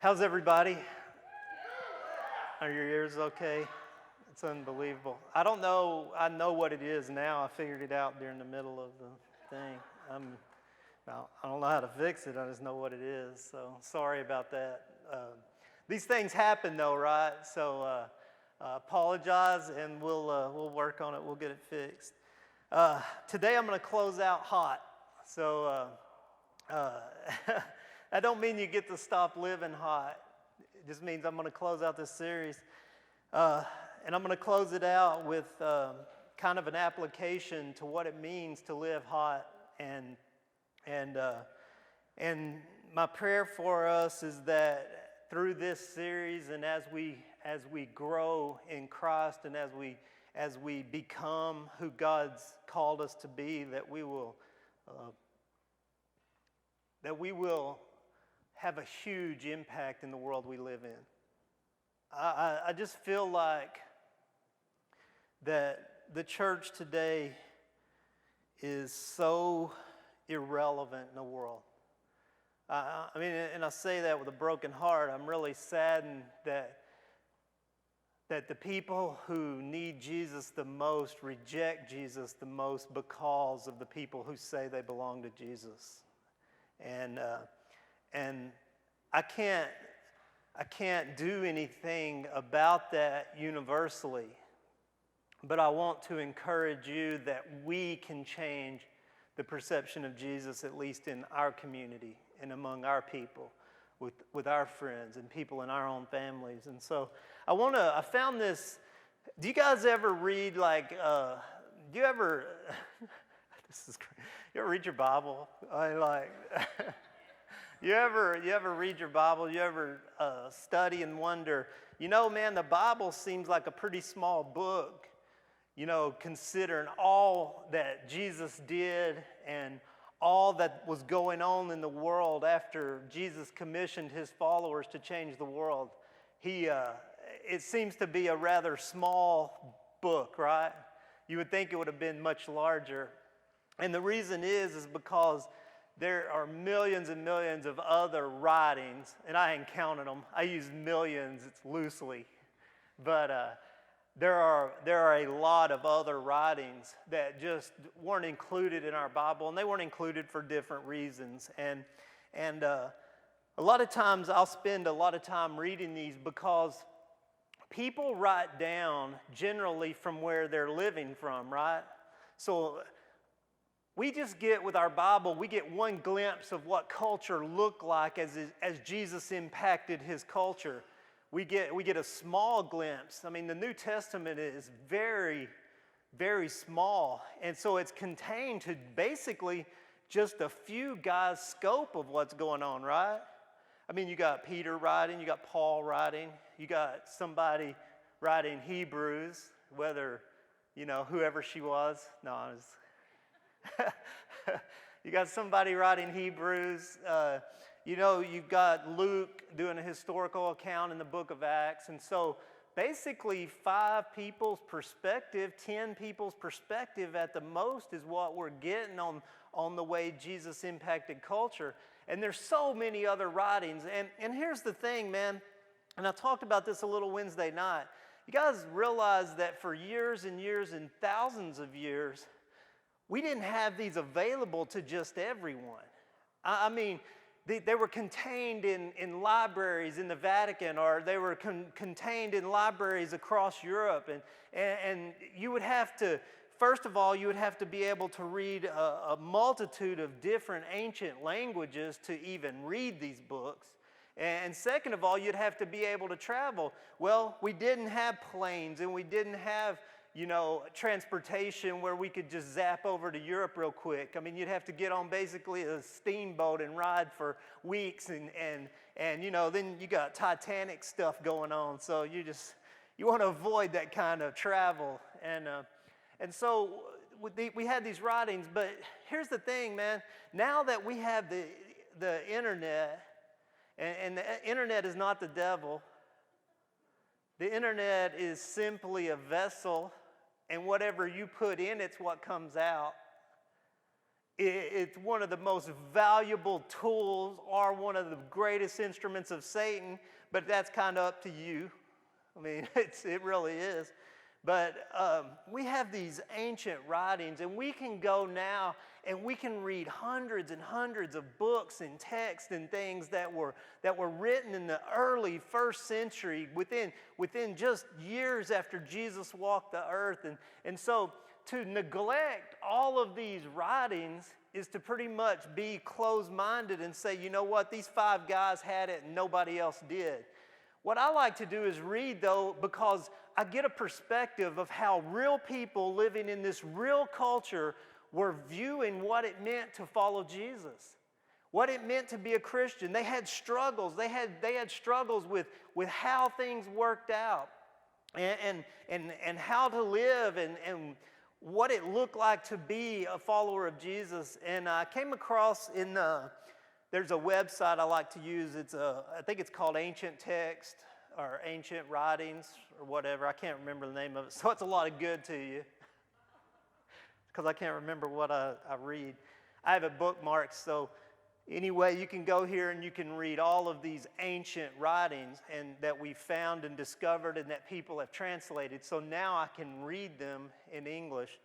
How's everybody? Are your ears okay? It's unbelievable. I don't know. I know what it is now. I figured it out during the middle of the thing. I don't know how to fix it. I just know what it is. So sorry about that. These things happen, though, right? So apologize, and we'll work on it. We'll get it fixed. Today I'm going to close out hot. So I don't mean you get to stop living hot. It just means I'm going to close out this series. And I'm going to close it out with kind of an application to what it means to live hot. And my prayer for us is that through this series and as we grow in Christ and as we become who God's called us to be, that we will have a huge impact in the world we live in. I just feel like that the church today is so irrelevant in the world. I mean, and I say that with a broken heart. I'm really saddened that the people who need Jesus the most reject Jesus the most because of the people who say they belong to Jesus. And I can't do anything about that universally, but I want to encourage you that we can change the perception of Jesus, at least in our community and among our people, with our friends and people in our own families. And so I found this. Do you guys ever read you ever read your Bible? You ever read your Bible? You ever study and wonder, man, the Bible seems like a pretty small book, considering all that Jesus did and all that was going on in the world after Jesus commissioned his followers to change the world. It seems to be a rather small book, right? You would think it would have been much larger. And the reason is because there are millions and millions of other writings, and I ain't counted them. I use millions, it's loosely. But there are a lot of other writings that just weren't included in our Bible, and they weren't included for different reasons. And a lot of times I'll spend a lot of time reading these because people write down generally from where they're living from, right? So we just get, with our Bible, we get one glimpse of what culture looked like as Jesus impacted his culture. We get a small glimpse. I mean, the New Testament is very, very small. And so it's contained to basically just a few guys' scope of what's going on, right? I mean, you got Peter writing, you got Paul writing, you got somebody writing Hebrews, whether, whoever she was. No, I was... You got somebody writing Hebrews. You've got Luke doing a historical account in the book of Acts. And so basically 5 people's perspective, 10 people's perspective at the most is what we're getting on the way Jesus impacted culture. And there's so many other writings. And here's the thing, man, and I talked about this a little Wednesday night. You guys realize that for years and years and thousands of years, we didn't have these available to just everyone. I mean, they were contained in libraries in the Vatican, or they were contained in libraries across Europe. And you would have to, first of all, you would have to be able to read a multitude of different ancient languages to even read these books. And second of all, you'd have to be able to travel. Well, we didn't have planes, and we didn't have transportation where we could just zap over to Europe real quick. I mean, you'd have to get on basically a steamboat and ride for weeks, and then you got Titanic stuff going on. So you want to avoid that kind of travel. And so we had these writings, but here's the thing, man. Now that we have the internet, and the internet is not the devil. The internet is simply a vessel, and whatever you put in, it's what comes out. It's one of the most valuable tools or one of the greatest instruments of Satan, but that's kind of up to you. I mean, it really is. But we have these ancient writings, and we can go now and we can read hundreds and hundreds of books and texts and things that were written in the early first century, within just years after Jesus walked the earth. And so to neglect all of these writings is to pretty much be closed-minded and say, you know what, these 5 guys had it and nobody else did. What I like to do is read, though, because I get a perspective of how real people living in this real culture were viewing what it meant to follow Jesus, what it meant to be a Christian. They had struggles. They had struggles with how things worked out and how to live and what it looked like to be a follower of Jesus. And I came across there's a website I like to use. I think it's called Ancient Text or Ancient Writings or whatever. I can't remember the name of it. So it's a lot of good to you because I can't remember what I read. I have it bookmarked. So anyway, you can go here and you can read all of these ancient writings and that we found and discovered and that people have translated. So now I can read them in English.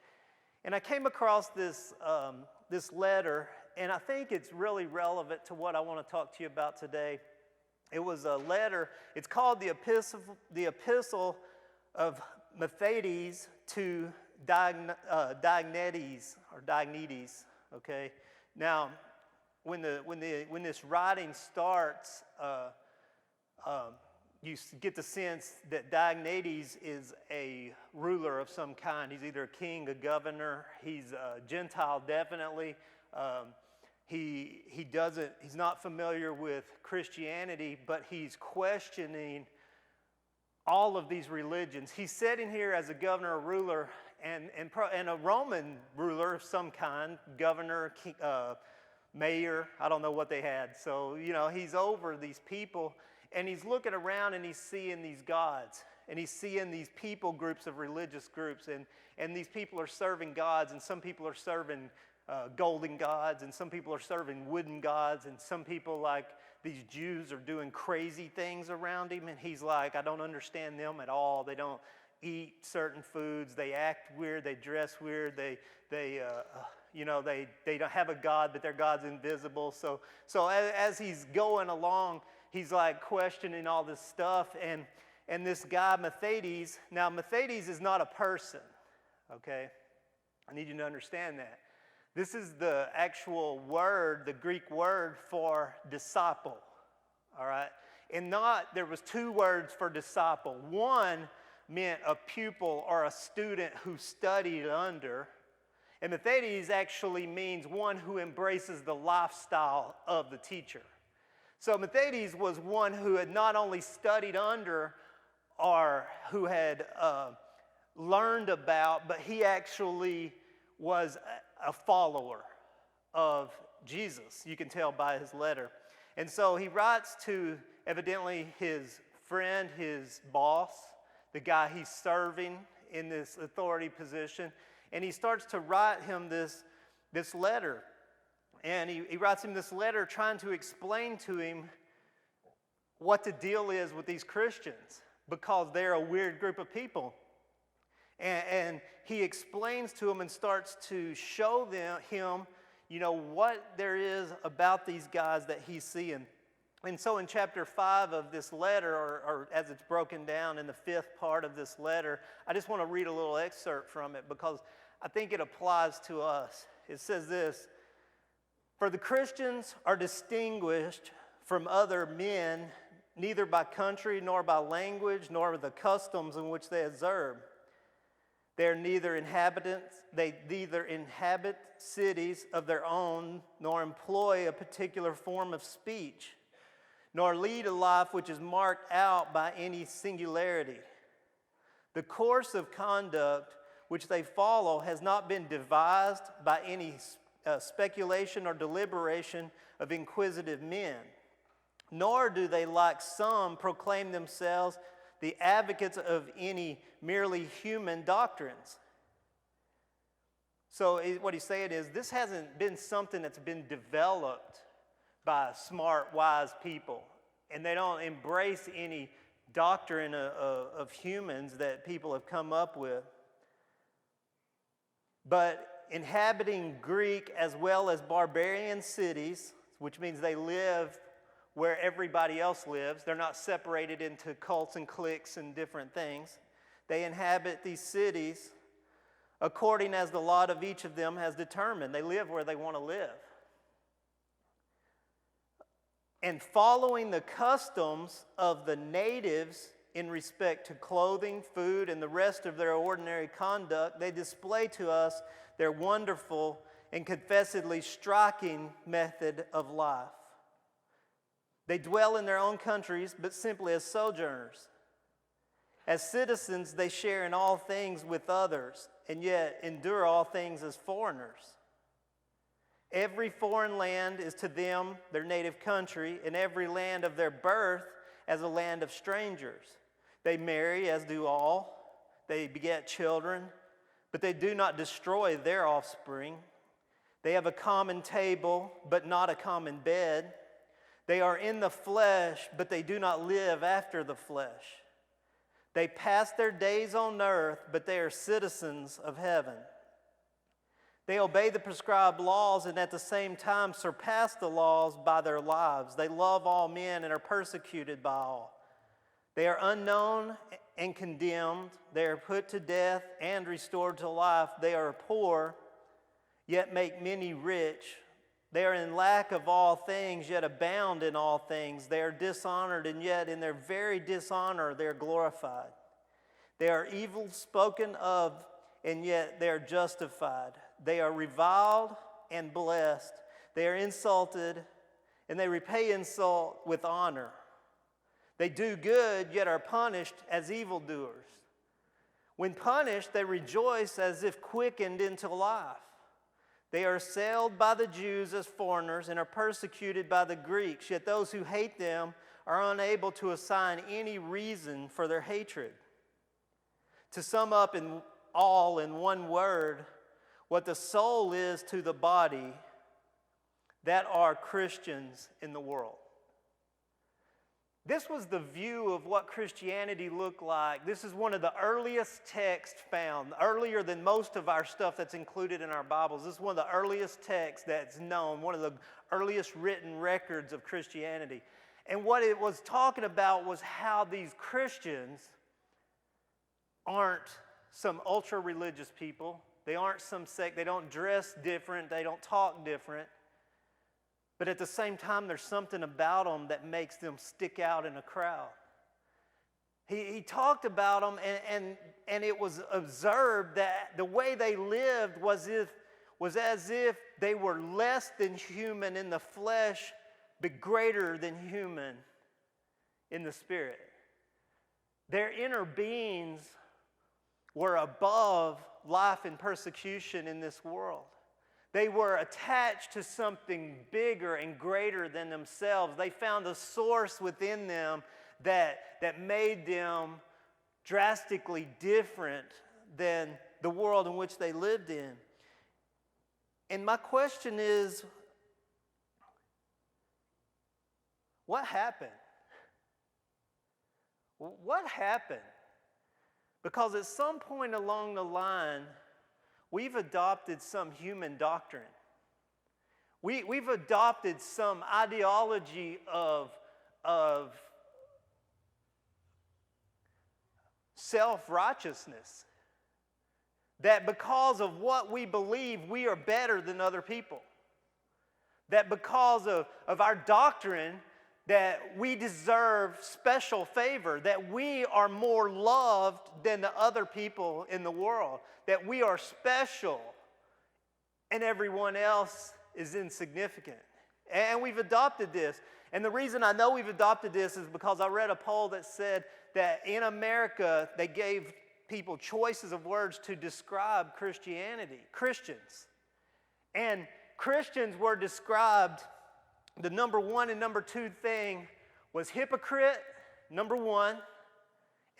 And I came across this letter, and I think it's really relevant to what I want to talk to you about today. It was a letter. It's called the Epistle of Methodius to Diognetus. Okay. Now, when this writing starts, you get the sense that Diognetus is a ruler of some kind. He's either a king, a governor. He's a Gentile, definitely. He's not familiar with Christianity, but he's questioning all of these religions. He's sitting here as a governor or ruler and a Roman ruler of some kind, governor, mayor, I don't know what they had. So, he's over these people, and he's looking around and he's seeing these gods, and he's seeing these people groups of religious groups, and these people are serving gods, and some people are serving golden gods, and some people are serving wooden gods, and some people, like these Jews, are doing crazy things around him, and he's like, I don't understand them at all. They don't eat certain foods. They act weird. They dress weird. They don't have a God, but their God's invisible. So as he's going along, he's like questioning all this stuff, and this guy Methodius. Now Methodius is not a person. Okay, I need you to understand that. This is the actual word, the Greek word for disciple, all right? And there was 2 words for disciple. One meant a pupil or a student who studied under. And Methodius actually means one who embraces the lifestyle of the teacher. So Methodius was one who had not only studied under or who had learned about, but he actually was a follower of Jesus. You can tell by his letter. And so he writes to, evidently, his friend, his boss, the guy he's serving in this authority position, and he starts to write him this letter. And he writes him this letter trying to explain to him what the deal is with these Christians, because they're a weird group of people. And he explains to him and starts to show him, what there is about these guys that he's seeing. And so in chapter 5 of this letter, or as it's broken down in the 5th part of this letter, I just want to read a little excerpt from it because I think it applies to us. It says this: "For the Christians are distinguished from other men, neither by country, nor by language, nor the customs in which they observe. They neither inhabit cities of their own, nor employ a particular form of speech, nor lead a life which is marked out by any singularity. The course of conduct which they follow has not been devised by any speculation or deliberation of inquisitive men, nor do they, like some, proclaim themselves the advocates of any merely human doctrines." So what he's saying is this hasn't been something that's been developed by smart, wise people. And they don't embrace any doctrine of humans that people have come up with. But inhabiting Greek as well as barbarian cities, which means they live where everybody else lives. They're not separated into cults and cliques and different things. They inhabit these cities according as the lot of each of them has determined. They live where they want to live. And following the customs of the natives in respect to clothing, food, and the rest of their ordinary conduct, they display to us their wonderful and confessedly striking method of life. They dwell in their own countries, but simply as sojourners. As citizens, they share in all things with others, and yet endure all things as foreigners. Every foreign land is to them their native country, and every land of their birth as a land of strangers. They marry, as do all. They beget children, but they do not destroy their offspring. They have a common table, but not a common bed. They are in the flesh, but they do not live after the flesh. They pass their days on earth, but they are citizens of heaven. They obey the prescribed laws and at the same time surpass the laws by their lives. They love all men and are persecuted by all. They are unknown and condemned. They are put to death and restored to life. They are poor, yet make many rich. They are in lack of all things, yet abound in all things. They are dishonored, and yet in their very dishonor they are glorified. They are evil spoken of, and yet they are justified. They are reviled and blessed. They are insulted, and they repay insult with honor. They do good, yet are punished as evildoers. When punished, they rejoice as if quickened into life. They are assailed by the Jews as foreigners and are persecuted by the Greeks, yet those who hate them are unable to assign any reason for their hatred. To sum up in one word, what the soul is to the body, that are Christians in the world. This was the view of what Christianity looked like. This is one of the earliest texts found, earlier than most of our stuff that's included in our Bibles. This is one of the earliest texts that's known, one of the earliest written records of Christianity. And what it was talking about was how these Christians aren't some ultra-religious people. They aren't some sect. They don't dress different. They don't talk different. But at the same time, there's something about them that makes them stick out in a crowd. He talked about them, and it was observed that the way they lived was as if they were less than human in the flesh, but greater than human in the spirit. Their inner beings were above life and persecution in this world. They were attached to something bigger and greater than themselves. They found a source within them that made them drastically different than the world in which they lived in. And my question is, what happened? What happened? Because at some point along the line, we've adopted some human doctrine. We've adopted some ideology of self-righteousness. That because of what we believe, we are better than other people. That because of our doctrine, that we deserve special favor, that we are more loved than the other people in the world, that we are special and everyone else is insignificant. And we've adopted this. And the reason I know we've adopted this is because I read a poll that said that in America, they gave people choices of words to describe Christianity, Christians. And Christians were described, the number one and number two thing was hypocrite, number one,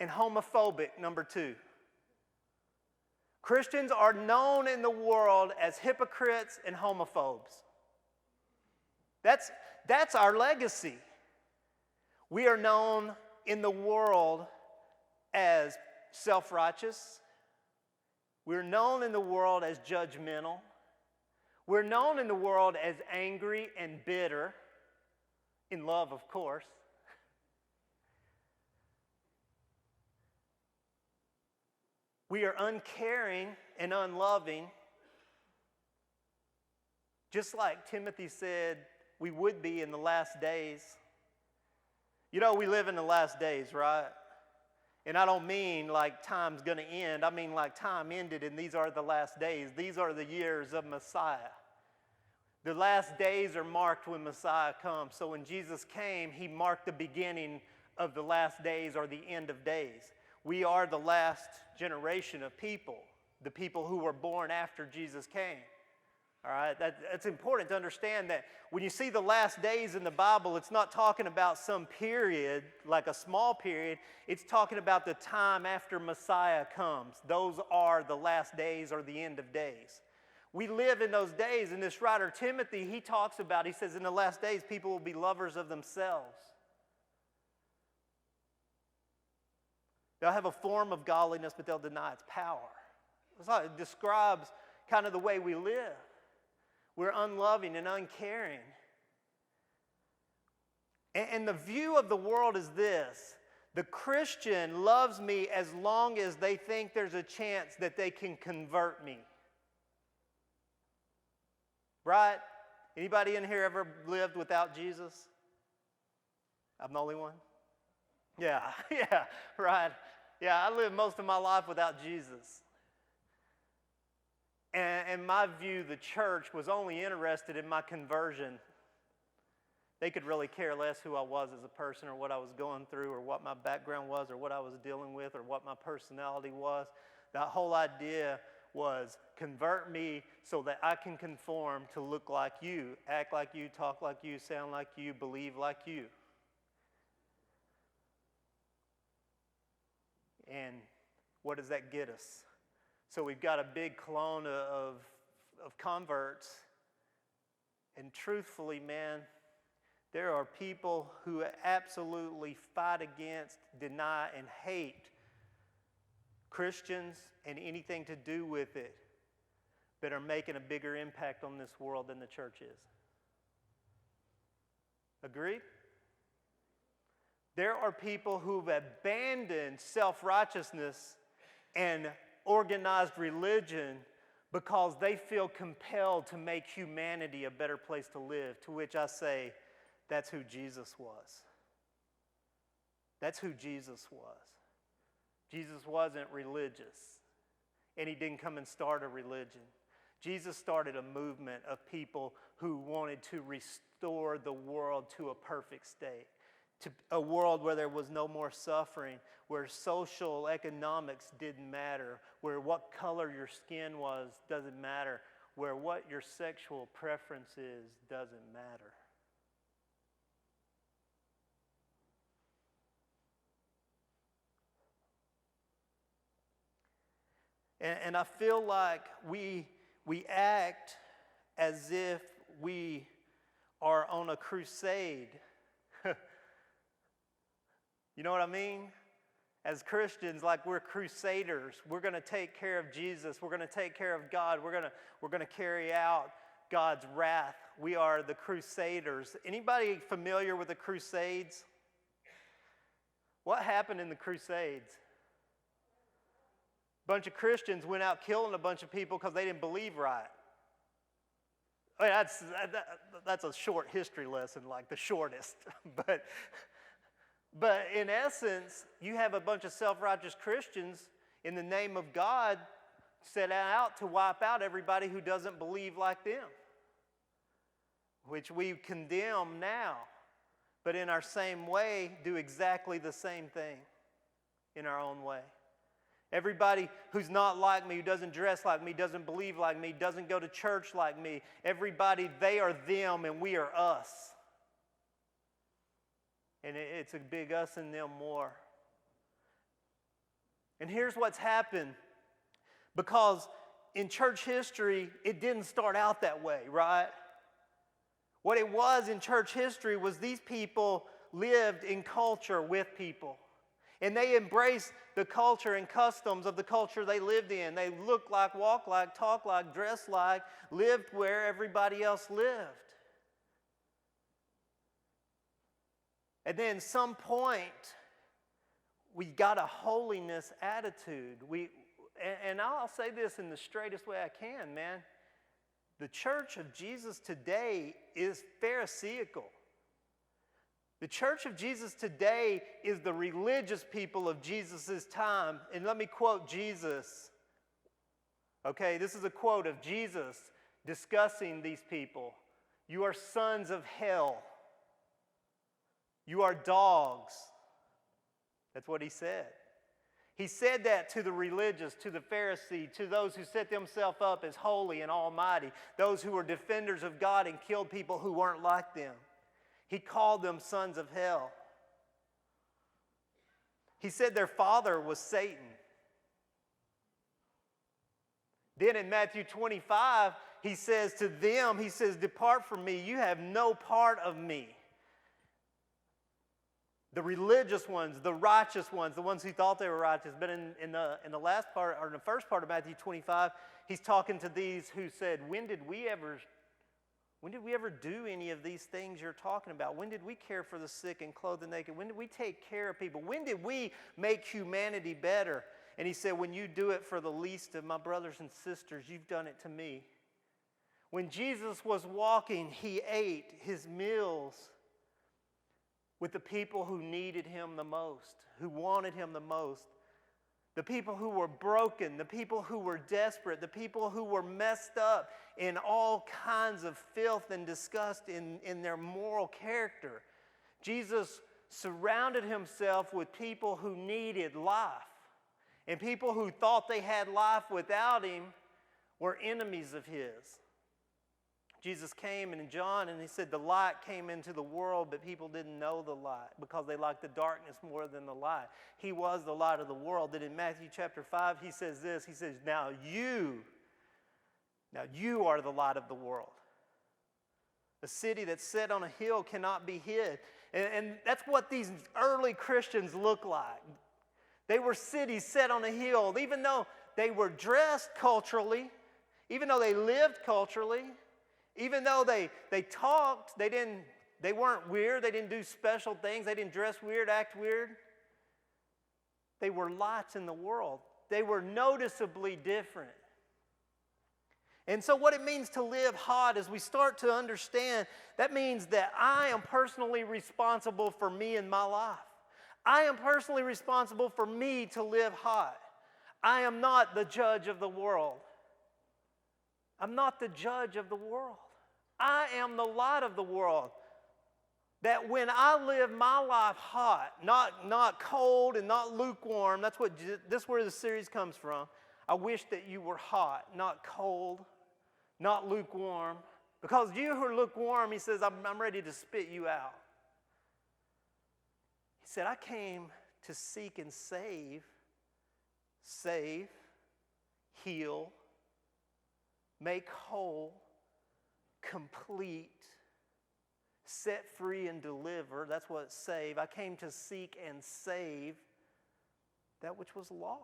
and homophobic, number two. Christians are known in the world as hypocrites and homophobes. That's our legacy. We are known in the world as self-righteous. We're known in the world as judgmental. We're known in the world as angry and bitter, in love, of course. We are uncaring and unloving, just like Timothy said we would be in the last days. You know, we live in the last days, right? And I don't mean like time's going to end. I mean like time ended and these are the last days. These are the years of Messiah. The last days are marked when Messiah comes. So when Jesus came, he marked the beginning of the last days or the end of days. We are the last generation of people, the people who were born after Jesus came. All right, that's important to understand that when you see the last days in the Bible, it's not talking about some period, like a small period. It's talking about the time after Messiah comes. Those are the last days or the end of days. We live in those days, and this writer Timothy, he talks about, he says, in the last days, people will be lovers of themselves. They'll have a form of godliness, but they'll deny its power. It describes kind of the way we live. We're unloving and uncaring. And the view of the world is this: the Christian loves me as long as they think there's a chance that they can convert me. Right? Anybody in here ever lived without Jesus? I'm the only one? Yeah, right. Yeah, I lived most of my life without Jesus. And in my view, the church was only interested in my conversion. They could really care less who I was as a person or what I was going through or what my background was or what I was dealing with or what my personality was. That whole idea was convert me so that I can conform to look like you, act like you, talk like you, sound like you, believe like you. And what does that get us? So we've got a big clone of converts. And truthfully, man, there are people who absolutely fight against, deny, and hate Christians and anything to do with it that are making a bigger impact on this world than the church is. Agreed? There are people who've abandoned self-righteousness and organized religion because they feel compelled to make humanity a better place to live, to which I say, that's who Jesus was. That's who Jesus was. Jesus wasn't religious, and he didn't come and start a religion. Jesus started a movement of people who wanted to restore the world to a perfect state, to a world where there was no more suffering, where social economics didn't matter, where what color your skin was doesn't matter, where what your sexual preference is doesn't matter. And I feel like we act as if we are on a crusade. You know what I mean? As Christians, like we're crusaders. We're going to take care of Jesus. We're going to take care of God. We're going to carry out God's wrath. We are the crusaders. Anybody familiar with the Crusades? What happened in the Crusades? A bunch of Christians went out killing a bunch of people because they didn't believe right. I mean, that's a short history lesson, like the shortest. But in essence, you have a bunch of self-righteous Christians in the name of God set out to wipe out everybody who doesn't believe like them, which we condemn now, but in our same way do exactly the same thing in our own way. Everybody who's not like me, who doesn't dress like me, doesn't believe like me, doesn't go to church like me, everybody, they are them and we are us. And it's a big us and them more. And here's what's happened. Because in church history, it didn't start out that way, right? What it was in church history was these people lived in culture with people. And they embraced the culture and customs of the culture they lived in. They looked like, walked like, talked like, dressed like, lived where everybody else lived. And then some point, we got a holiness attitude. And I'll say this in the straightest way I can, man. The church of Jesus today is Pharisaical. The church of Jesus today is the religious people of Jesus' time. And let me quote Jesus. Okay, this is a quote of Jesus discussing these people. You are sons of hell. You are dogs. That's what he said. He said that to the religious, to the Pharisee, to those who set themselves up as holy and almighty, those who were defenders of God and killed people who weren't like them. He called them sons of hell. He said their father was Satan. Then in Matthew 25, he says to them, he says, depart from me, you have no part of me. The religious ones, the righteous ones, the ones who thought they were righteous. But in the last part, or in the first part of Matthew 25, he's talking to these who said, when did we ever do any of these things you're talking about? When did we care for the sick and clothe the naked? When did we take care of people? When did we make humanity better? And he said, when you do it for the least of my brothers and sisters, you've done it to me. When Jesus was walking, he ate his meals with the people who needed him the most, who wanted him the most. The people who were broken, the people who were desperate, the people who were messed up in all kinds of filth and disgust in their moral character. Jesus surrounded himself with people who needed life. And people who thought they had life without him were enemies of his. Jesus came in John and he said the light came into the world, but people didn't know the light because they liked the darkness more than the light. He was the light of the world. Then in Matthew chapter 5, he says this. He says, now you are the light of the world. A city that's set on a hill cannot be hid. And that's what these early Christians look like. They were cities set on a hill. Even though they were dressed culturally, even though they lived culturally, even though they talked, they weren't weird, they didn't do special things, they didn't dress weird, act weird. They were lights in the world. They were noticeably different. And so what it means to live hot is we start to understand that means that I am personally responsible for me and my life. I am personally responsible for me to live hot. I am not the judge of the world. I'm not the judge of the world. I am the light of the world. That when I live my life hot, not cold and not lukewarm, that's where the series comes from. I wish that you were hot, not cold, not lukewarm. Because you who are lukewarm, he says, I'm ready to spit you out. He said, I came to seek and save, heal, make whole, complete, set free and deliver. That's what save. I came to seek and save that which was lost.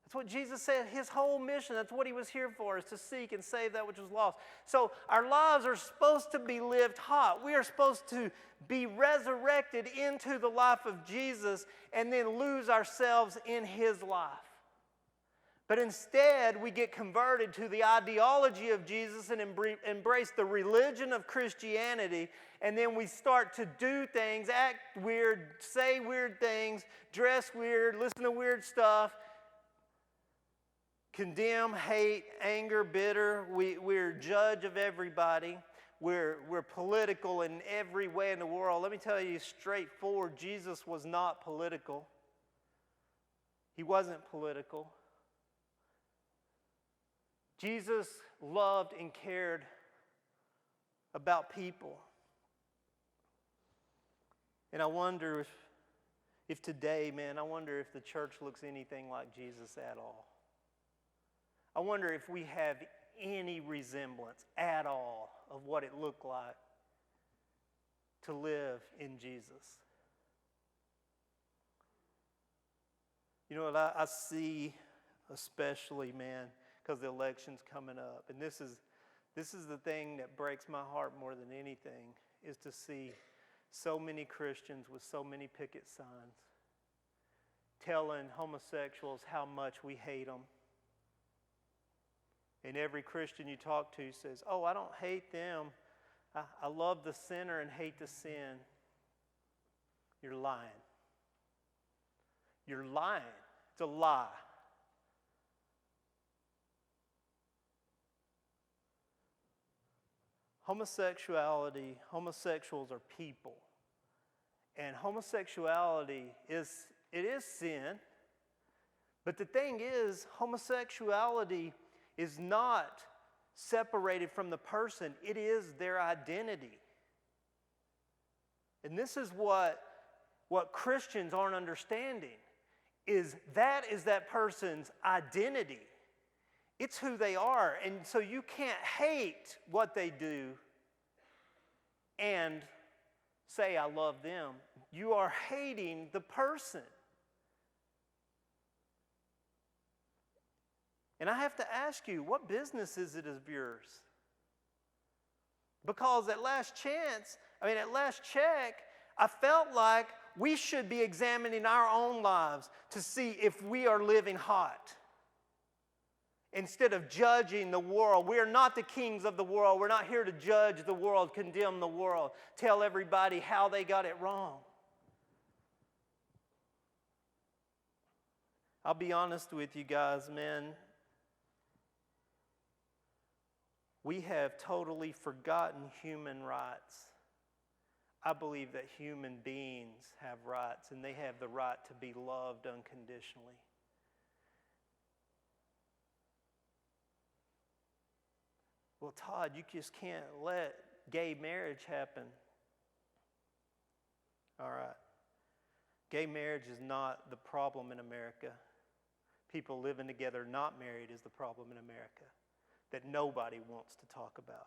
That's what Jesus said, his whole mission, that's what he was here for, is to seek and save that which was lost. So our lives are supposed to be lived hot. We are supposed to be resurrected into the life of Jesus and then lose ourselves in his life. But instead, we get converted to the ideology of Jesus and embrace the religion of Christianity, and then we start to do things, act weird, say weird things, dress weird, listen to weird stuff, condemn, hate, anger, bitter. We're judge of everybody. We're political in every way in the world. Let me tell you straightforward, Jesus was not political. He wasn't political. Jesus loved and cared about people. And I wonder if today, man, I wonder if the church looks anything like Jesus at all. I wonder if we have any resemblance at all of what it looked like to live in Jesus. You know what I see, especially, man, because the election's coming up, and this is the thing that breaks my heart more than anything, is to see so many Christians with so many picket signs telling homosexuals how much we hate them. And every Christian you talk to says, oh, I don't hate them. I love the sinner and hate the sin. You're lying. You're lying. It's a lie. Homosexuals are people. And homosexuality is sin. But the thing is, homosexuality is not separated from the person. It is their identity. And this is what Christians aren't understanding, is that person's identity. It's who they are. And so you can't hate what they do and say, I love them. You are hating the person. And I have to ask you, what business is it of yours? Because at last check, I felt like we should be examining our own lives to see if we are living hot. Instead of judging the world. We are not the kings of the world. We're not here to judge the world, condemn the world, tell everybody how they got it wrong. I'll be honest with you guys, man. We have totally forgotten human rights. I believe that human beings have rights, and they have the right to be loved unconditionally. Well, Todd, you just can't let gay marriage happen. All right. Gay marriage is not the problem in America. People living together not married is the problem in America that nobody wants to talk about.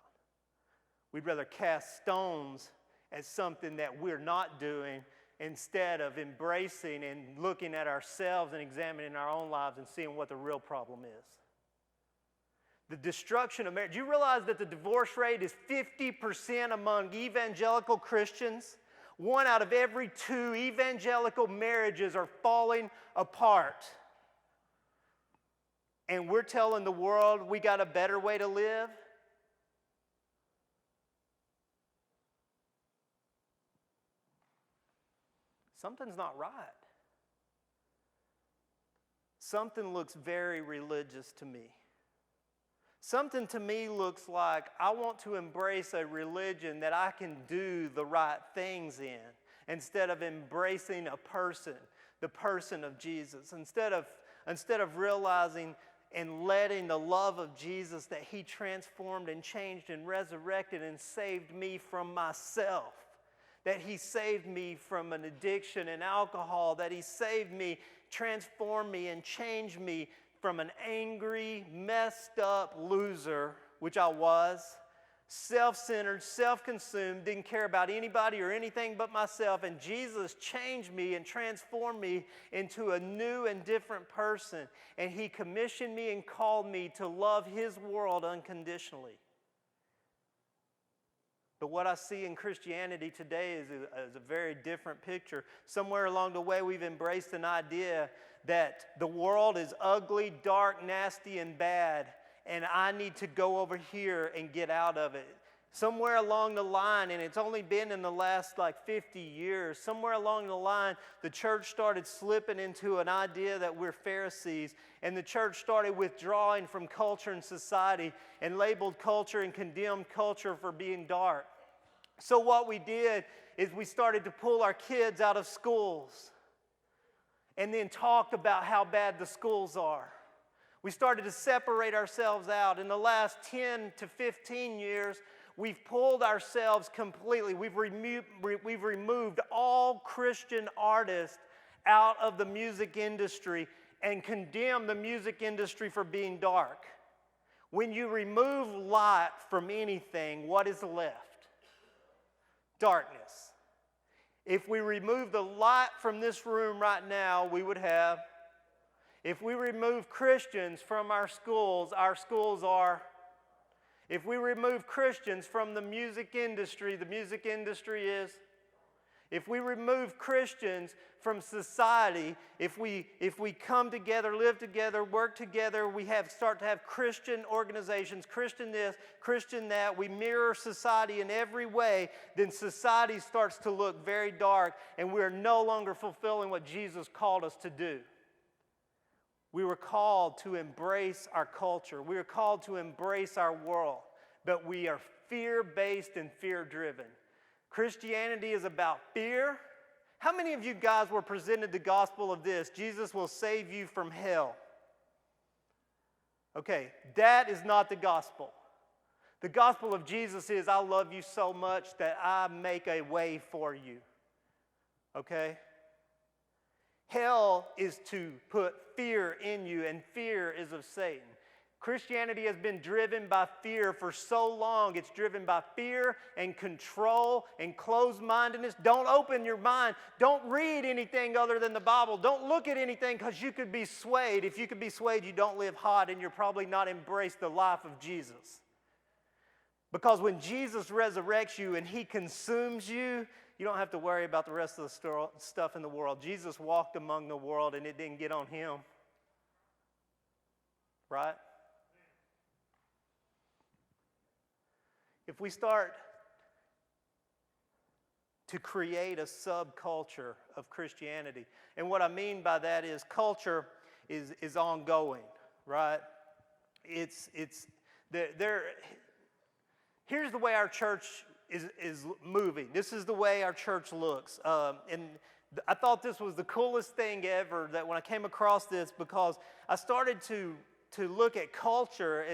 We'd rather cast stones at something that we're not doing instead of embracing and looking at ourselves and examining our own lives and seeing what the real problem is. The destruction of marriage. Do you realize that the divorce rate is 50% among evangelical Christians? 1 out of every 2 evangelical marriages are falling apart. And we're telling the world we got a better way to live? Something's not right. Something looks very religious to me. Something to me looks like I want to embrace a religion that I can do the right things in, instead of embracing a person, the person of Jesus. Instead of realizing and letting the love of Jesus, that He transformed and changed and resurrected and saved me from myself, that He saved me from an addiction and alcohol, that He saved me, transformed me, and changed me from an angry, messed up loser, which I was, self-centered, self-consumed, didn't care about anybody or anything but myself, and Jesus changed me and transformed me into a new and different person, and He commissioned me and called me to love His world unconditionally. But what I see in Christianity today is a very different picture. Somewhere along the way, we've embraced an idea that the world is ugly, dark, nasty, and bad, and I need to go over here and get out of it. Somewhere along the line, and it's only been in the last 50 years, somewhere along the line, the church started slipping into an idea that we're Pharisees, and the church started withdrawing from culture and society and labeled culture and condemned culture for being dark. So what we did is we started to pull our kids out of schools and then talked about how bad the schools are. We started to separate ourselves out. In the last 10 to 15 years, we've pulled ourselves completely. We've removed all Christian artists out of the music industry and condemned the music industry for being dark. When you remove light from anything, what is left? Darkness. If we remove the light from this room right now, we would have. If we remove Christians from our schools are. If we remove Christians from the music industry is. If we remove Christians from society, if we come together, live together, work together, start to have Christian organizations, Christian this, Christian that, we mirror society in every way, then society starts to look very dark, and we are no longer fulfilling what Jesus called us to do. We were called to embrace our culture. We were called to embrace our world, but we are fear-based and fear-driven. Christianity is about fear. How many of you guys were presented the gospel of this? Jesus will save you from hell. Okay, that is not the gospel. The gospel of Jesus is, I love you so much that I make a way for you. Okay? Hell is to put fear in you, and fear is of Satan. Christianity has been driven by fear for so long. It's driven by fear and control and closed-mindedness. Don't open your mind. Don't read anything other than the Bible. Don't look at anything because you could be swayed. If you could be swayed, you don't live hot, and you're probably not embraced the life of Jesus. Because when Jesus resurrects you and he consumes you, you don't have to worry about the rest of the stuff in the world. Jesus walked among the world and it didn't get on him. Right? If we start to create a subculture of Christianity, and what I mean by that is culture is ongoing, right? Here's the way our church is moving. This is the way our church looks. And I thought this was the coolest thing ever that when I came across this, because I started to look at culture,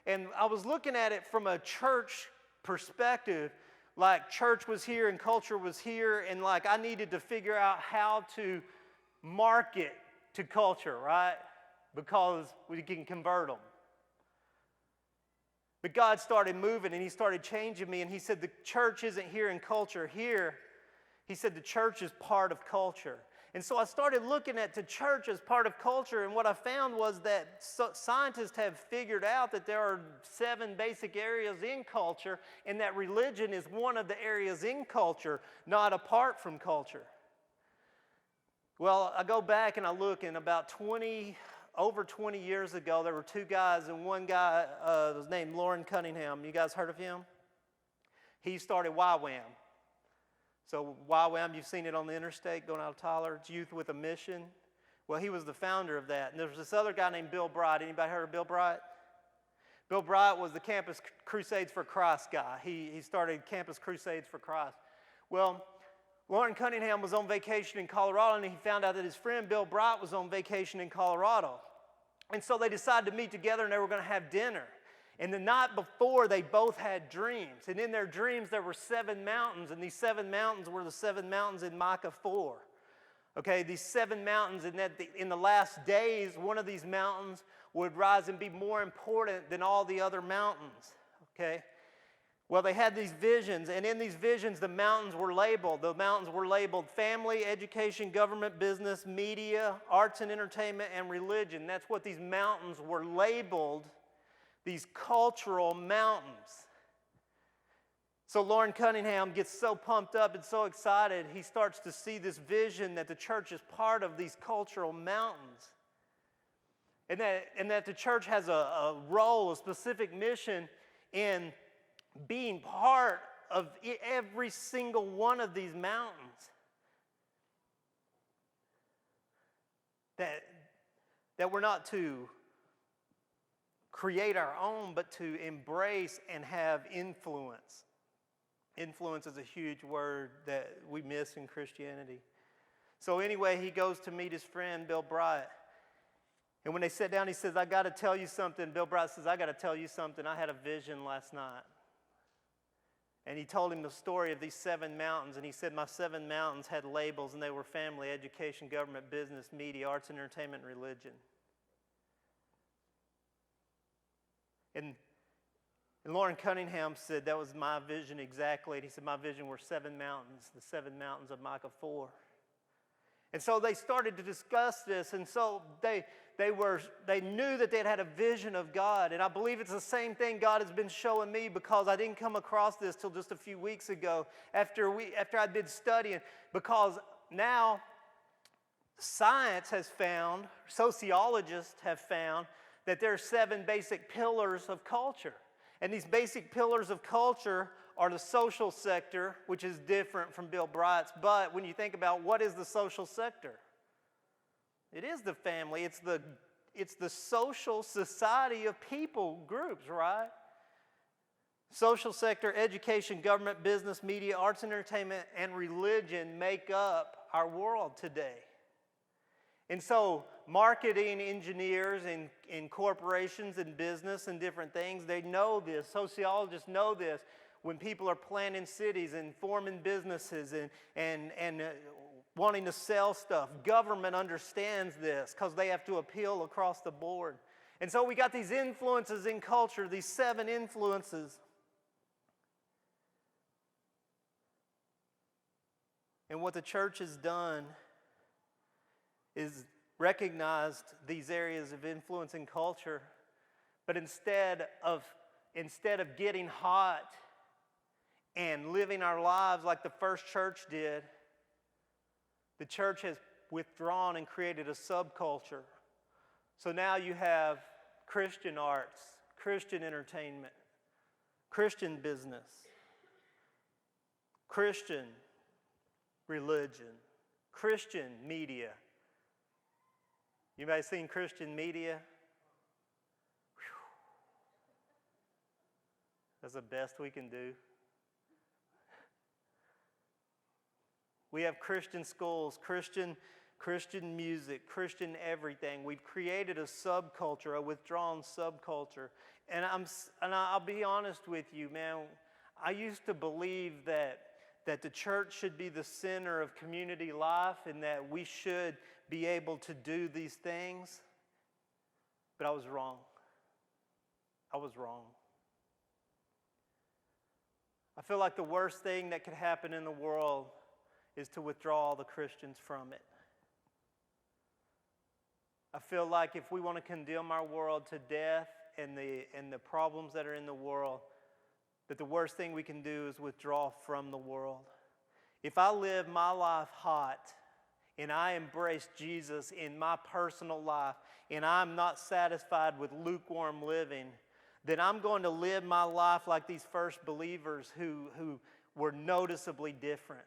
and I was looking at it from a church perspective, like church was here and culture was here, and like I needed to figure out how to market to culture, right? Because we can convert them. But God started moving and he started changing me, and he said the church isn't here and culture here. He said the church is part of culture. And so I started looking at the church as part of culture, and what I found was that scientists have figured out that there are 7 basic areas in culture, and that religion is one of the areas in culture, not apart from culture. Well, I go back and I look, and about over 20 years ago, there were 2 guys, and one guy was named Loren Cunningham. You guys heard of him? He started YWAM. So YWAM, you've seen it on the interstate going out of Tyler. It's Youth with a Mission. Well, he was the founder of that. And there was this other guy named Bill Bright. Anybody heard of Bill Bright? Bill Bright was the Campus Crusades for Christ guy. He started Campus Crusades for Christ. Well, Loren Cunningham was on vacation in Colorado, and he found out that his friend Bill Bright was on vacation in Colorado. And so they decided to meet together, and they were going to have dinner. And the night before, they both had dreams. And in their dreams, there were 7 mountains. And these 7 mountains were the 7 mountains in Micah 4. Okay, these 7 mountains. And that in the last days, one of these mountains would rise and be more important than all the other mountains. Okay? Well, they had these visions. And in these visions, the mountains were labeled. The mountains were labeled family, education, government, business, media, arts and entertainment, and religion. That's what these mountains were labeled. These cultural mountains. So Loren Cunningham gets so pumped up and so excited, he starts to see this vision that the church is part of these cultural mountains. And that the church has a role, a specific mission in being part of every single one of these mountains. That we're not to create our own, but to embrace and have influence. Influence is a huge word that we miss in Christianity. So anyway, he goes to meet his friend, Bill Bright. And when they sat down, he says, I got to tell you something. Bill Bright says, I got to tell you something. I had a vision last night. And he told him the story of these 7 mountains. And he said, my 7 mountains had labels, and they were family, education, government, business, media, arts and entertainment, and religion. And Lauren Cunningham said that was my vision exactly. And he said, my vision were 7 mountains, the 7 mountains of Micah 4. And so they started to discuss this, and so they knew that they had a vision of God. And I believe it's the same thing God has been showing me, because I didn't come across this till just a few weeks ago after I'd been studying, because now science has found, sociologists have found, that there are 7 basic pillars of culture. And these basic pillars of culture are the social sector, which is different from Bill Bright's. But when you think about what is the social sector, it is the family. It's the social society of people groups, right? Social sector, education, government, business, media, arts and entertainment, and religion make up our world today. And so marketing engineers in corporations and business and different things, they know this. Sociologists know this. When people are planning cities and forming businesses and wanting to sell stuff, government understands this because they have to appeal across the board. And so we got these influences in culture, these 7 influences. And what the church has done is recognized these areas of influence in culture, but instead of getting hot and living our lives like the first church did, the church has withdrawn and created a subculture. So now you have Christian arts, Christian entertainment, Christian business, Christian religion, Christian media. You guys seen Christian media? Whew. That's the best we can do. We have Christian schools, Christian music, Christian everything. We've created a subculture, a withdrawn subculture. And I'll be honest with you, man. I used to believe that the church should be the center of community life and that we should be able to do these things. But I was wrong. I was wrong. I feel like the worst thing that could happen in the world is to withdraw all the Christians from it. I feel like if we want to condemn our world to death and the problems that are in the world, that the worst thing we can do is withdraw from the world. If I live my life hot and I embrace Jesus in my personal life and I'm not satisfied with lukewarm living, then I'm going to live my life like these first believers who were noticeably different.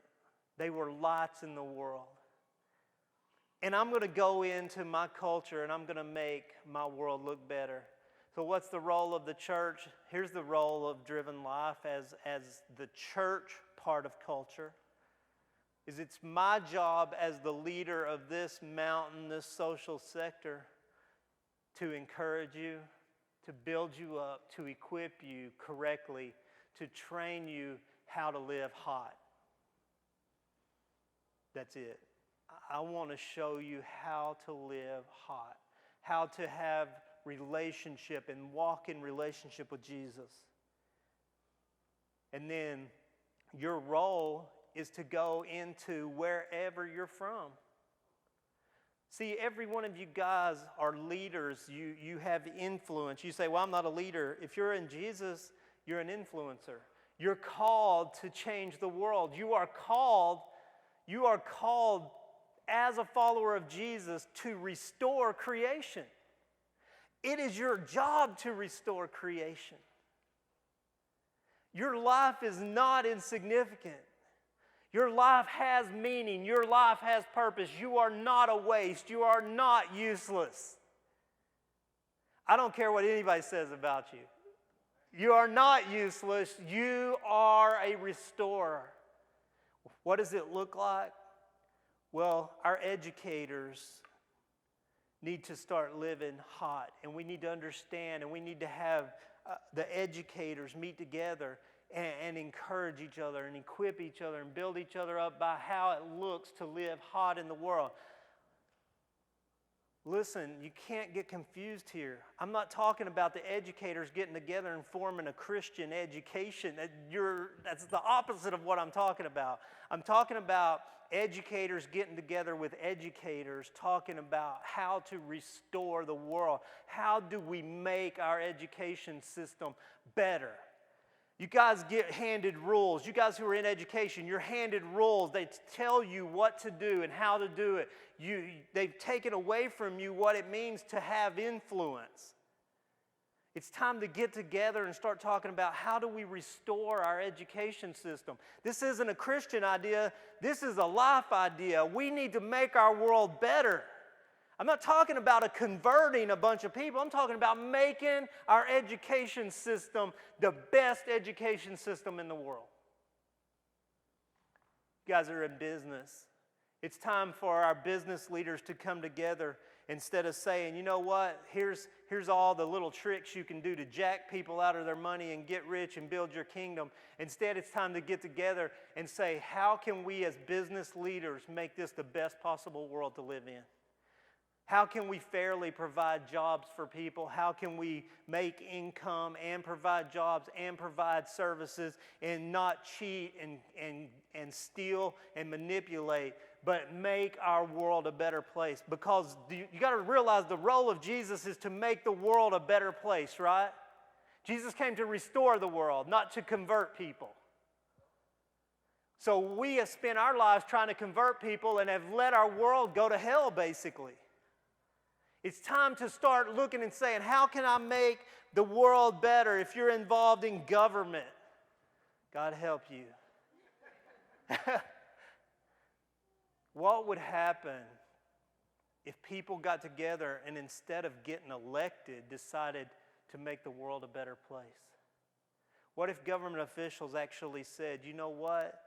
They were lights in the world. And I'm going to go into my culture and I'm going to make my world look better. So what's the role of the church? Here's the role of Driven Life as the church part of culture. It's my job as the leader of this mountain, this social sector, to encourage you, to build you up, to equip you correctly, to train you how to live hot. That's it. I want to show you how to live hot, how to have relationship and walk in relationship with Jesus. And then your role is to go into wherever you're from. See, every one of you guys are leaders. You have influence. You say, well, I'm not a leader. If you're in Jesus, you're an influencer. You're called to change the world. You are called as a follower of Jesus to restore creation. It is your job to restore creation. Your life is not insignificant. Your life has meaning. Your life has purpose. You are not a waste. You are not useless. I don't care what anybody says about you. You are not useless. You are a restorer. What does it look like? Well, our educators need to start living hot, and we need to understand, and we need to have the educators meet together and encourage each other and equip each other and build each other up by how it looks to live hot in the world. Listen, you can't get confused here. I'm not talking about the educators getting together and forming a Christian education. That's the opposite of what I'm talking about. I'm talking about educators getting together with educators, talking about how to restore the world. How do we make our education system better? You guys get handed rules. You guys who are in education, you're handed rules. They tell you what to do and how to do it. They've taken away from you what it means to have influence. It's time to get together and start talking about how do we restore our education system. This isn't a Christian idea. This is a life idea. We need to make our world better. I'm not talking about converting a bunch of people. I'm talking about making our education system the best education system in the world. You guys are in business. It's time for our business leaders to come together instead of saying, you know what, here's all the little tricks you can do to jack people out of their money and get rich and build your kingdom. Instead, it's time to get together and say, how can we as business leaders make this the best possible world to live in? How can we fairly provide jobs for people? How can we make income and provide jobs and provide services and not cheat and steal and manipulate, but make our world a better place? Because you got to realize the role of Jesus is to make the world a better place, right? Jesus came to restore the world, not to convert people. So we have spent our lives trying to convert people and have let our world go to hell, basically. It's time to start looking and saying, how can I make the world better? If you're involved in government, God help you. What would happen if people got together and instead of getting elected, decided to make the world a better place? What if government officials actually said, you know what?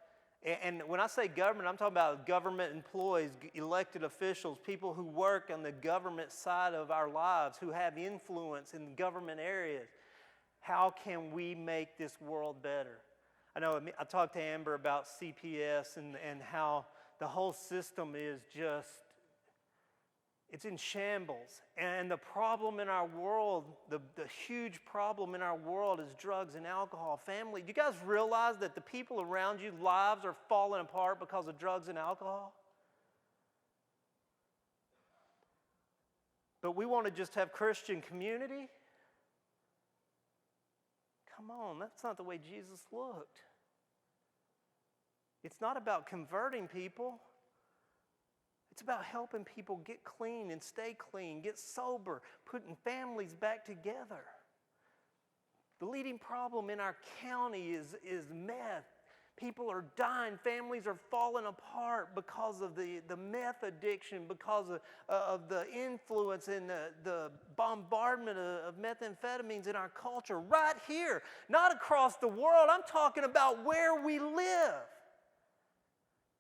And when I say government, I'm talking about government employees, elected officials, people who work on the government side of our lives, who have influence in government areas. How can we make this world better? I know I talked to Amber about CPS and how the whole system is just, it's in shambles. And the problem in our world, the huge problem in our world is drugs and alcohol. Family, do you guys realize that the people around you, lives are falling apart because of drugs and alcohol? But we want to just have Christian community? Come on, that's not the way Jesus looked. It's not about converting people. It's about helping people get clean and stay clean, get sober, putting families back together. The leading problem in our county is meth. People are dying. Families are falling apart because of the meth addiction, because of the influence and the bombardment of methamphetamines in our culture right here, not across the world. I'm talking about where we live.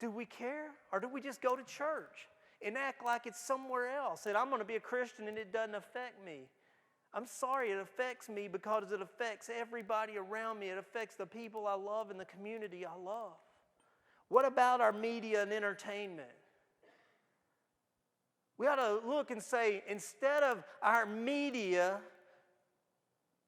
Do we care, or do we just go to church and act like it's somewhere else and I'm going to be a Christian and it doesn't affect me? I'm sorry, it affects me because it affects everybody around me. It affects the people I love and the community I love. What about our media and entertainment? We ought to look and say, instead of our media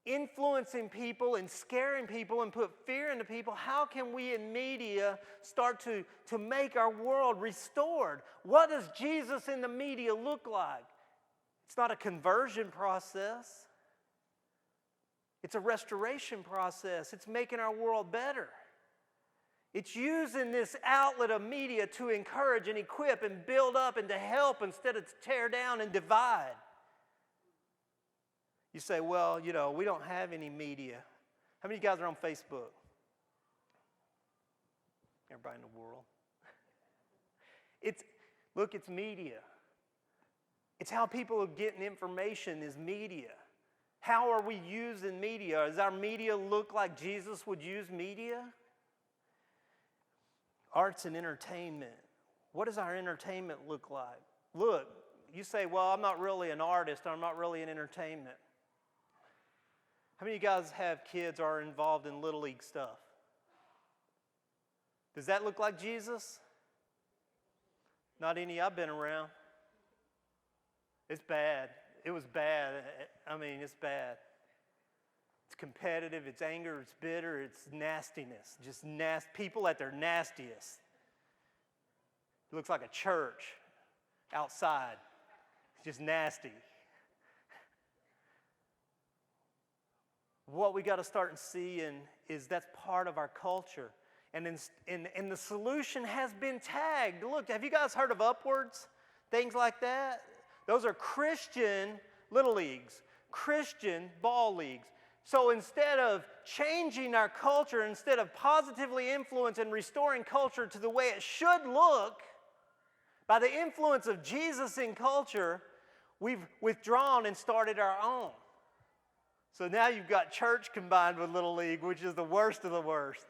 influencing people and scaring people and put fear into people, how can we in media start to make our world restored? What does Jesus in the media look like? It's not a conversion process. It's a restoration process. It's making our world better. It's using this outlet of media to encourage and equip and build up and to help instead of to tear down and divide. You say, well, we don't have any media. How many of you guys are on Facebook? Everybody in the world. It's media. It's how people are getting information is media. How are we using media? Does our media look like Jesus would use media? Arts and entertainment. What does our entertainment look like? Look, you say, well, I'm not really an artist. I'm not really in entertainment. How many of you guys have kids or are involved in Little League stuff? Does that look like Jesus? Not any I've been around. It's bad. It was bad. I mean, it's bad. It's competitive, it's anger, it's bitter, it's nastiness. Just people at their nastiest. It looks like a church outside. It's just nasty. What we got to start seeing is that's part of our culture. And the solution has been tagged. Look, have you guys heard of Upwards? Things like that? Those are Christian little leagues, Christian ball leagues. So instead of changing our culture, instead of positively influencing and restoring culture to the way it should look, by the influence of Jesus in culture, we've withdrawn and started our own. So now you've got church combined with Little League, which is the worst of the worst.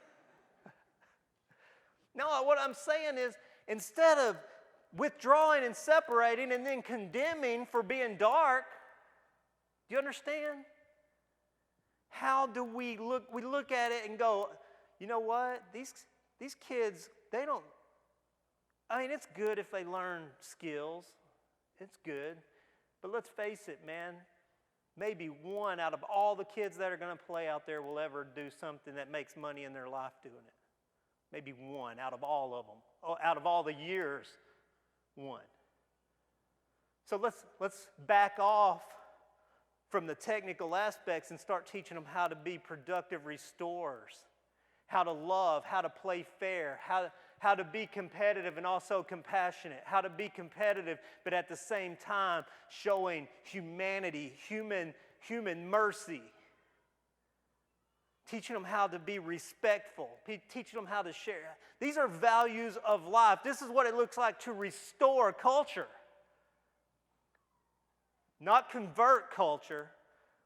No, what I'm saying is, instead of withdrawing and separating and then condemning for being dark, do you understand? How do we look? We look at it and go, you know what? These kids, they don't, I mean, it's good if they learn skills. It's good. But let's face it, man, maybe one out of all the kids that are going to play out there will ever do something that makes money in their life doing it. Maybe one out of all of them. Out of all the years, one. So let's back off from the technical aspects and start teaching them how to be productive restorers, how to love, how to play fair, how to be competitive and also compassionate, how to be competitive but at the same time showing humanity, human mercy, teaching them how to be respectful, teaching them how to share. These are values of life. This is what it looks like to restore culture. Not convert culture.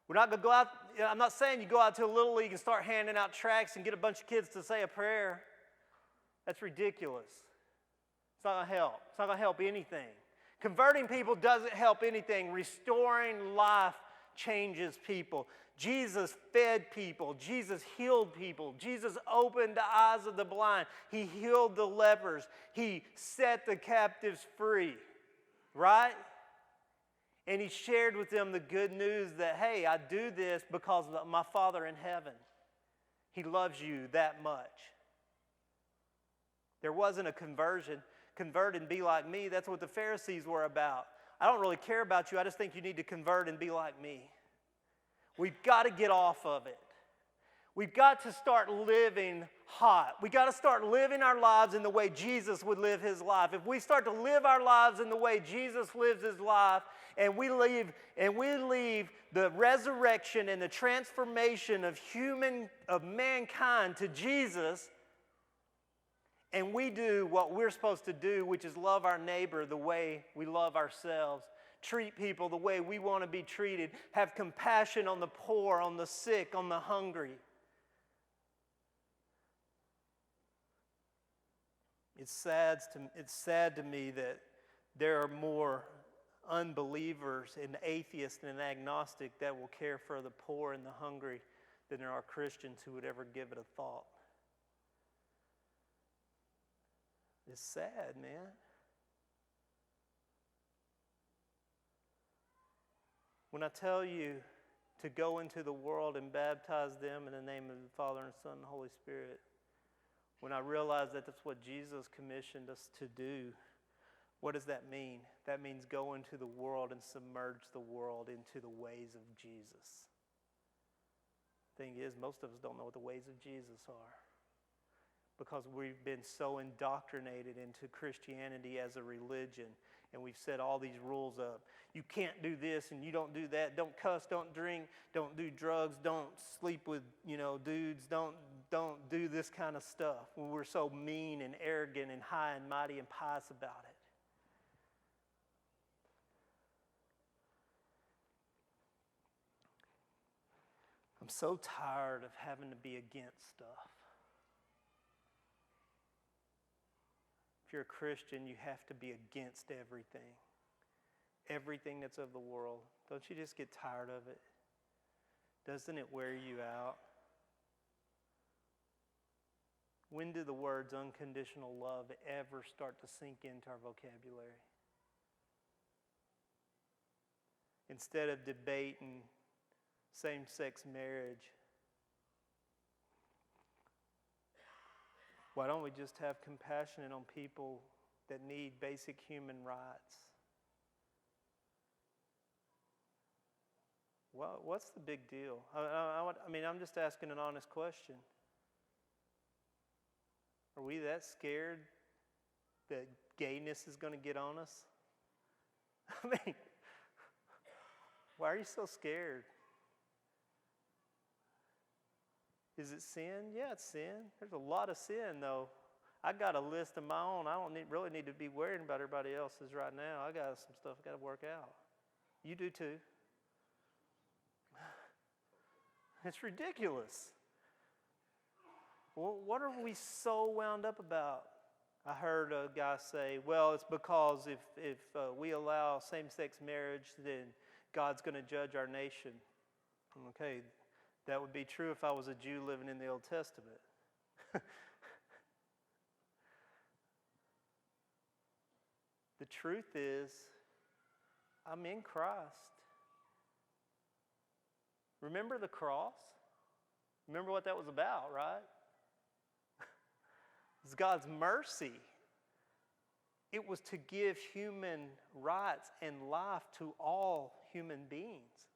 We're not going to go out, I'm not saying you go out to a little league and start handing out tracts and get a bunch of kids to say a prayer. That's ridiculous. It's not going to help. It's not going to help anything. Converting people doesn't help anything. Restoring life changes people. Jesus fed people. Jesus healed people. Jesus opened the eyes of the blind. He healed the lepers. He set the captives free. Right? And he shared with them the good news that, hey, I do this because of my Father in heaven. He loves you that much. There wasn't a conversion. Convert and be like me. That's what the Pharisees were about. I don't really care about you. I just think you need to convert and be like me. We've got to get off of it. We've got to start living hot. We've got to start living our lives in the way Jesus would live his life. If we start to live our lives in the way Jesus lives his life, and we leave the resurrection and the transformation of mankind to Jesus, and we do what we're supposed to do, which is love our neighbor the way we love ourselves, treat people the way we want to be treated, have compassion on the poor, on the sick, on the hungry. It's sad to me that there are more unbelievers and atheists and agnostic that will care for the poor and the hungry than there are Christians who would ever give it a thought. It's sad, man. When I tell you to go into the world and baptize them in the name of the Father and Son and the Holy Spirit, when I realize that that's what Jesus commissioned us to do, what does that mean? That means go into the world and submerge the world into the ways of Jesus. Thing is, most of us don't know what the ways of Jesus are because we've been so indoctrinated into Christianity as a religion, and we've set all these rules up. You can't do this and you don't do that. Don't cuss, don't drink, don't do drugs, don't sleep with, dudes, don't do this kind of stuff. When we're so mean and arrogant and high and mighty and pious about it. I'm so tired of having to be against stuff. If you're a Christian, you have to be against everything. Everything that's of the world. Don't you just get tired of it? Doesn't it wear you out? When do the words unconditional love ever start to sink into our vocabulary? instead of debating same-sex marriage, why don't we just have compassion on people that need basic human rights? Well, what's the big deal? I mean, I'm just asking an honest question. Are we that scared that gayness is going to get on us? I mean, why are you so scared? Is it sin? Yeah, it's sin. There's a lot of sin, though. I got a list of my own. I don't really need to be worrying about everybody else's right now. I got some stuff I got to work out. You do too. It's ridiculous. Well, what are we so wound up about? I heard a guy say, well, it's because if we allow same-sex marriage, then God's going to judge our nation. Okay, that would be true if I was a Jew living in the Old Testament. The truth is, I'm in Christ. Remember the cross? Remember what that was about, right? It's God's mercy. It was to give human rights and life to all human beings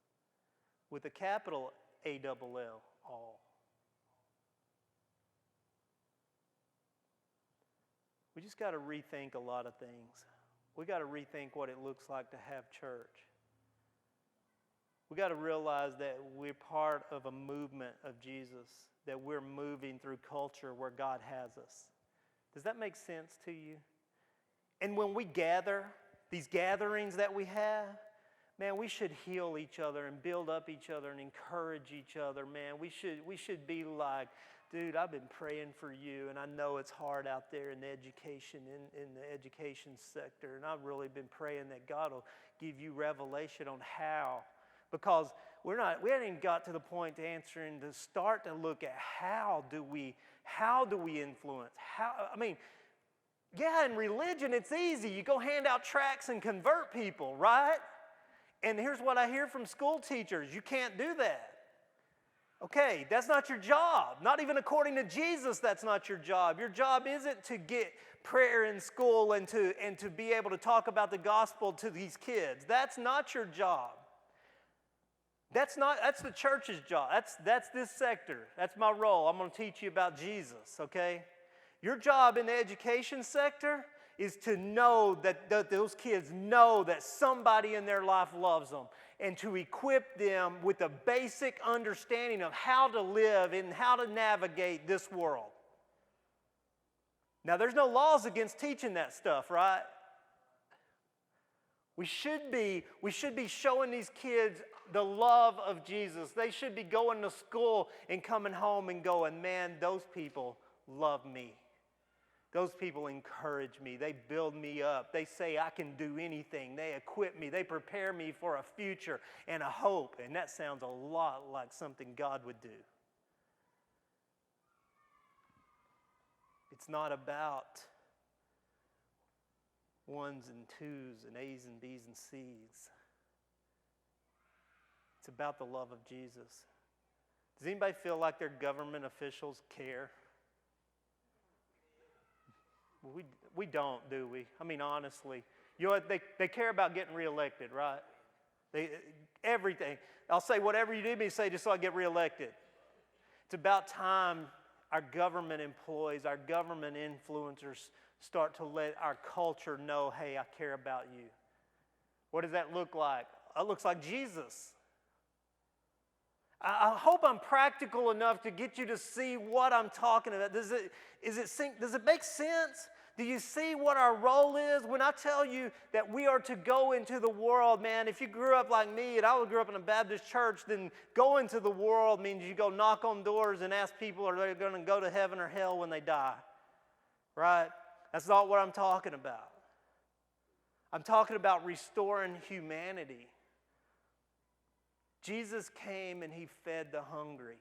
with a capital A-double-L, all. We just got to rethink a lot of things. We got to rethink what it looks like to have church. We got to realize that we're part of a movement of Jesus, that we're moving through culture where God has us. Does that make sense to you? And when we gather, these gatherings that we have, man, we should heal each other and build up each other and encourage each other, man. We should be like, dude, I've been praying for you, and I know it's hard out there in the education, in the education sector, and I've really been praying that God will give you revelation on how. Because we haven't even got to the point to answering to start to look at how do we influence? Yeah, in religion it's easy. You go hand out tracts and convert people, right? And here's what I hear from school teachers: you can't do that. Okay, that's not your job. Not even according to Jesus, that's not your job. Your job isn't to get prayer in school and to be able to talk about the gospel to these kids. That's not your job. That's the church's job. That's this sector. That's my role. I'm going to teach you about Jesus, okay? Your job in the education sector is to know that those kids know that somebody in their life loves them, and to equip them with a basic understanding of how to live and how to navigate this world. Now, there's no laws against teaching that stuff, right? We should be showing these kids the love of Jesus. They should be going to school and coming home and going, man, those people love me. Those people encourage me. They build me up. They say I can do anything. They equip me. They prepare me for a future and a hope. And that sounds a lot like something God would do. It's not about ones and twos and A's and B's and C's. It's about the love of Jesus. Does anybody feel like their government officials care? We don't, do we? I mean, honestly. You know what? They care about getting reelected, right? Everything. I'll say whatever you need me to say just so I get reelected. It's about time our government employees, our government influencers start to let our culture know, hey, I care about you. What does that look like? It looks like Jesus. I hope I'm practical enough to get you to see what I'm talking about. Does it make sense? Do you see what our role is? When I tell you that we are to go into the world, man, if you grew up like me and I grew up in a Baptist church, then go into the world means you go knock on doors and ask people are they going to go to heaven or hell when they die, right? That's not what I'm talking about. I'm talking about restoring humanity. Jesus came and he fed the hungry.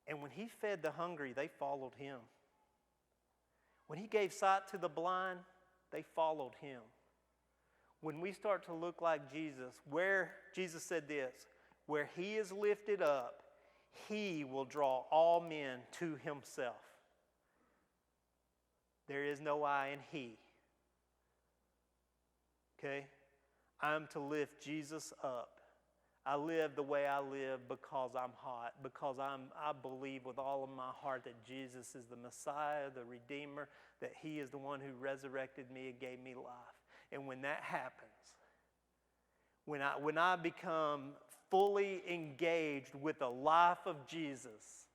And when he fed the hungry, they followed him. When he gave sight to the blind, they followed him. when we start to look like Jesus, where Jesus said this, where he is lifted up, he will draw all men to himself. There is no I in he. Okay? I'm to lift Jesus up. I live the way I live because I'm hot, because I believe with all of my heart that Jesus is the Messiah, the Redeemer, that he is the one who resurrected me and gave me life. And when that happens, when I become fully engaged with the life of Jesus,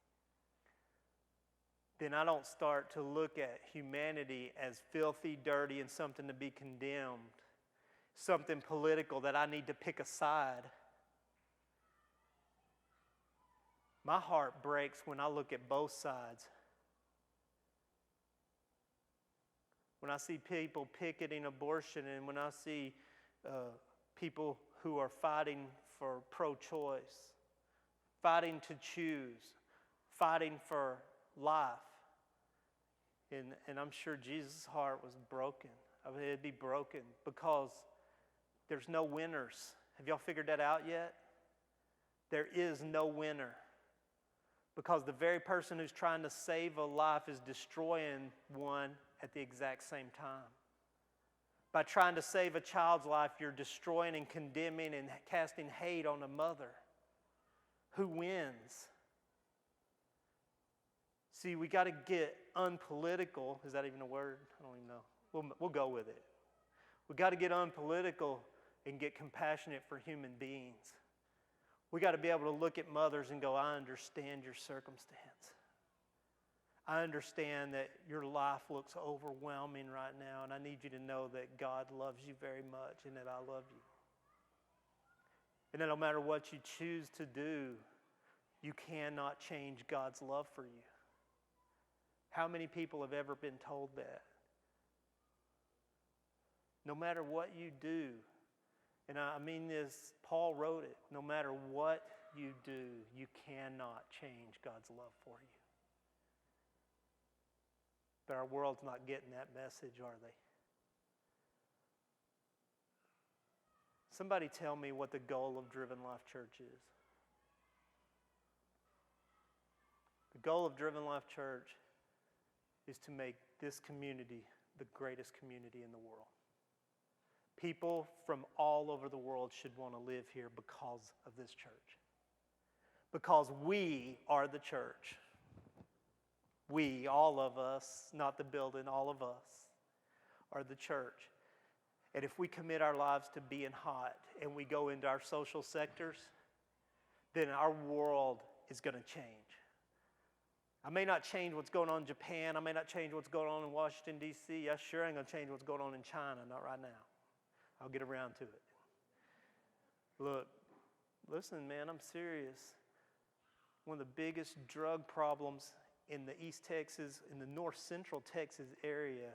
then I don't start to look at humanity as filthy, dirty, and something to be condemned, something political that I need to pick a side. My heart breaks when I look at both sides. When I see people picketing abortion, and when I see people who are fighting for pro-choice, fighting to choose, fighting for life. And I'm sure Jesus' heart was broken. I mean, it'd be broken because there's no winners. Have y'all figured that out yet? There is no winner. Because the very person who's trying to save a life is destroying one at the exact same time. By trying to save a child's life, you're destroying and condemning and casting hate on a mother. Who wins? See, we got to get unpolitical. Is that even a word? I don't even know. We'll go with it. We got to get unpolitical and get compassionate for human beings. We got to be able to look at mothers and go, I understand your circumstance. I understand that your life looks overwhelming right now, and I need you to know that God loves you very much and that I love you. And that no matter what you choose to do, you cannot change God's love for you. How many people have ever been told that? No matter what you do, and I mean this, Paul wrote it, no matter what you do, you cannot change God's love for you. But our world's not getting that message, are they? Somebody tell me what the goal of Driven Life Church is. The goal of Driven Life Church is to make this community the greatest community in the world. People from all over the world should want to live here because of this church. Because we are the church. We, all of us, not the building, all of us are the church. And if we commit our lives to being hot and we go into our social sectors, then our world is going to change. I may not change what's going on in Japan. I may not change what's going on in Washington, D.C. I sure ain't going to change what's going on in China, not right now. I'll get around to it. Look, listen, man, I'm serious. One of the biggest drug problems in the East Texas, in the North Central Texas area,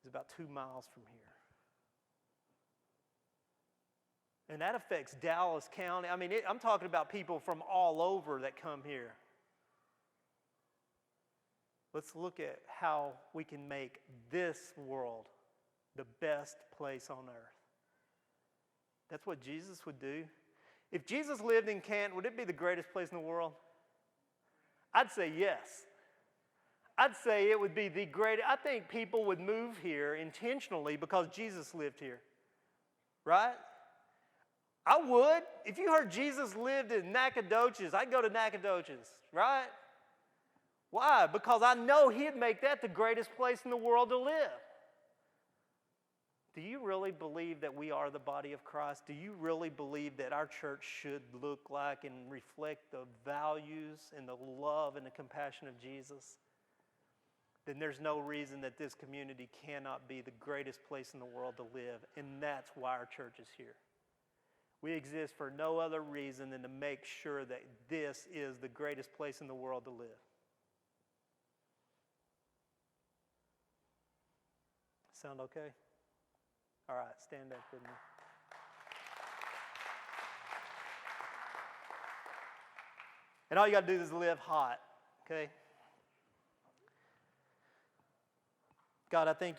is about 2 miles from here. And that affects Dallas County. I mean, I'm talking about people from all over that come here. Let's look at how we can make this world the best place on earth. That's what Jesus would do. If Jesus lived in Canton, would it be the greatest place in the world? I'd say yes. I'd say it would be the greatest. I think people would move here intentionally because Jesus lived here. Right? I would. If you heard Jesus lived in Nacogdoches, I'd go to Nacogdoches. Right? Why? Because I know he'd make that the greatest place in the world to live. Do you really believe that we are the body of Christ? Do you really believe that our church should look like and reflect the values and the love and the compassion of Jesus? Then there's no reason that this community cannot be the greatest place in the world to live, and that's why our church is here. We exist for no other reason than to make sure that this is the greatest place in the world to live. Sound okay? All right, stand up with me. And all you got to do is live hot, okay? God, I thank you.